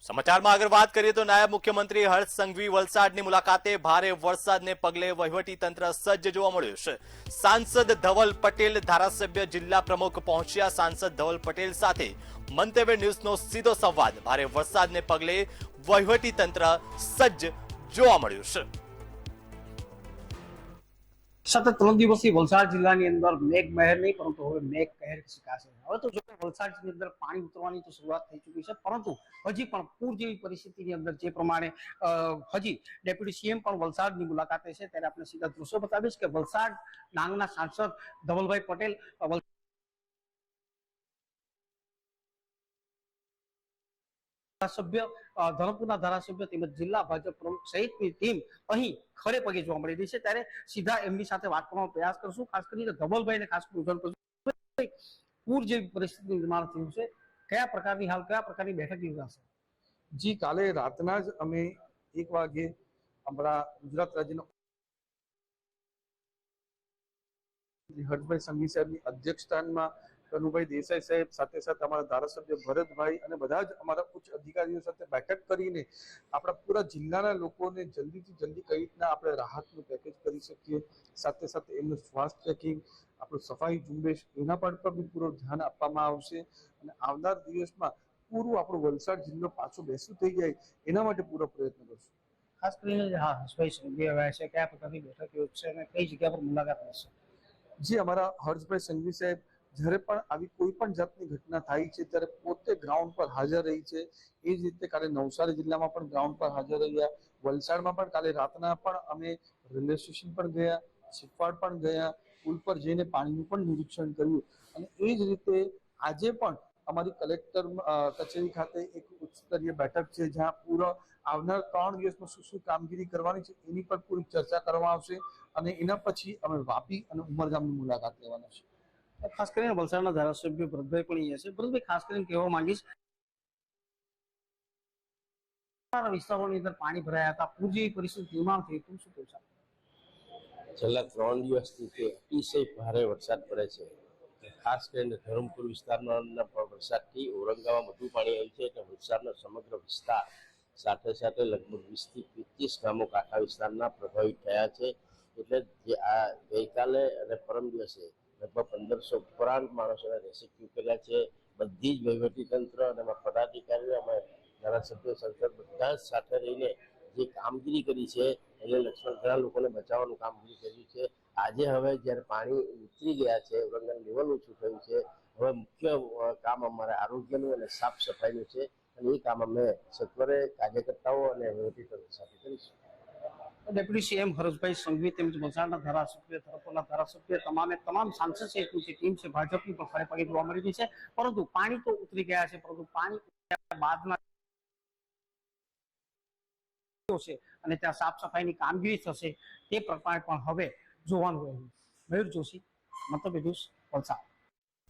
સમાચારમાં આગળ વાત કરીએ તો નાયબ મુખ્યમંત્રી હર્ષ સંઘવી વલસાડની મુલાકાતે ભારે વરસાદને પગલે વહીવટી તંત્ર સજ્જ જોવા મળ્યું છે। સાંસદ ધવલ પટેલ, ધારાસભ્ય જિલ્લા પ્રમુખ પહોંચ્યા। સાંસદ ધવલ પટેલ સાથે મંતવ્ય ન્યૂઝનો સીધો સંવાદ। ભારે વરસાદને પગલે વહીવટી તંત્ર સજ્જ જોવા મળ્યું છે। સતત 3 દિવસથી વલસાડ જિલ્લાની અંદર મેઘ મહેર નહીં પરંતુ હવે મેઘ કહેર શીખાશે। હવે તો જો વલસાડની અંદર પાણી ઉતરવાની તો શરૂઆત થઈ ચૂકી છે, પરંતુ હજી પણ પૂર જેવી પરિસ્થિતિની અંદર જે પ્રમાણે હજી ડેપ્યુટી સીએમ પણ વલસાડની મુલાકાતે છે, ત્યારે આપણે સીધા દ્રશ્યો બતાવીશ કે વલસાડ ડાંગના સાંસદ ધવલભાઈ પટેલ ધારાસભ્ય ધરમપુરના ધારાસભ્ય તેમજ જિલ્લા ભાજપ પ્રમુખ સહિતની ટીમ અહીં ખડે પગે જોવા મળી રહી છે। ત્યારે સીધા એમની સાથે વાત કરવાનો પ્રયાસ કરશું। ખાસ કરીને ધવલભાઈને ખાસ ઉજાગર કરશું પૂર જેવી પરિસ્થિતિ નિર્માણ થયું છે, કયા પ્રકારની બેઠક યોજાશે? જી, કાલે રાતના જ અમે 1 વાગે આપણા ગુજરાત રાજ્યના હર્ષભાઈ સંઘવી સાહેબની અધ્યક્ષસ્થાનમાં કનુભાઈ દેસાઈ સાહેબ સાથે સાથે અમારા ધારાસભ્ય ભરતભાઈ અને બધા જ અમારા ઉચ્ચ અધિકારીઓ સાથે બેઠક કરીને આપણા પૂરા જિલ્લાના લોકોને જલ્દીથી જલ્દી કઈ રીતના આપણે રાહતનું પેકેજ કરી શકીએ, સાથે સાથે એમનું સ્વાસ્થ્ય ચેકિંગ, આપણું સફાઈ ઝુંબેશ એના પર બી પૂરું ધ્યાન આપવામાં આવશે અને આવનાર દિવસમાં પૂરું આપણું વલસાડ જિલ્લો પાછો બેસું થઈ જાય એના માટે પૂરો પ્રયત્ન કરશું। ખાસ કરીને હર્ષભાઈ સંઘવી આવ્યા છે, કયા પ્રકારની બેઠક યોજશે અને કઈ જગ્યા પર મુલાકાત લેશે? જે અમારા હર્ષભાઈ સંઘવી સાહેબ જ્યારે પણ આવી કોઈ પણ જાતની ઘટના થાય છે ત્યારે પોતે ગ્રાઉન્ડ પર હાજર રહી છે। એ જ રીતે કાલે નવસારી જિલ્લામાં પણ ગ્રાઉન્ડ પર હાજર રહ્યા, વલસાડમાં પણ કાલે રાતના પણ અમે રેલવે સ્ટેશન પર ગયા, સિફવાડ પણ ગયા, પુલ પર જઈને પાણીનું પણ નિરીક્ષણ કર્યું અને એ જ રીતે આજે પણ અમારી કલેક્ટર કચેરી ખાતે એક ઉચ્ચ સ્તરીય બેઠક છે, જ્યાં પૂરો આવનાર 3 દિવસમાં શું કામગીરી કરવાની છે એની પર પૂરી ચર્ચા કરવામાં આવશે અને એના પછી અમે વાપી અને ઉમરગામની મુલાકાત લેવાના છે। ખાસ કરીને વલસાડના ધારાસભ્ય ભરતભાઈ પણ અહીંયા છે। ભરતભાઈ, ખાસ કરીને કહેવા માંગીશ, વિસ્તારોની અંદર પાણી ભરાયા હતા, પૂર જેવી પરિસ્થિતિ નિર્માણ થઈ, તું શું કહેશો? છેલ્લા 3 દિવસથી અતિશય ભારે વરસાદ પડે છે। ખાસ કરીને ધરમપુર વિસ્તારના વરસાદથી ઔરંગાબાદ વધુ પાણી આવ્યું છે એટલે વલસાડનો સમગ્ર વિસ્તાર સાથે સાથે લગભગ 20 થી 25 ગામો કાંઠા વિસ્તારના પ્રભાવિત થયા છે। એટલે જે આ ગઈકાલે અને પરમ દિવસે લગભગ 1500 ઉપરાંત માણસોને રેસ્ક્યુ કર્યા છે। બધી જ વહીવટીતંત્ર અને પદાધિકારીઓ અમે ધારાસભ્યો સંસદ બધા જ સાથે રહીને જે કામગીરી કરી છે એને ઘણા લોકોને બચાવવાનું કામગીરી કર્યું છે। આજે હવે જ્યારે પાણી ઉતરી ગયા છે, ઔરંગાબાદ લેવલ ઓછું થયું છે, હવે મુખ્ય કામ અમારે આરોગ્યનું અને સાફ સફાઈનું છે અને એ કામ અમે સત્વરે કાર્યકર્તાઓ અને વહીવટીતંત્ર સાથે કરીશું। ડેપ્યુટી સીએમ હર્ષભાઈ સંઘવી તેમજ વલસાડના ધારાસભ્ય, ધરમપુરના ધારાસભ્ય, તમામ સાંસદ સહિતની જે ટીમ છે ભાજપની પણ ખડે પગે જોવા મળી રહી છે, પરંતુ પાણી તો ઉતરી ગયા છે, પરંતુ પાણી ઉતર્યા બાદમાં છે અને ત્યાં સાફ સફાઈની કામગીરી થશે તે પ્રમાણે પણ હવે જોવાનું રહ્યું। મયુર જોશી, મંતવ્ય ન્યૂઝ, વલસાડ।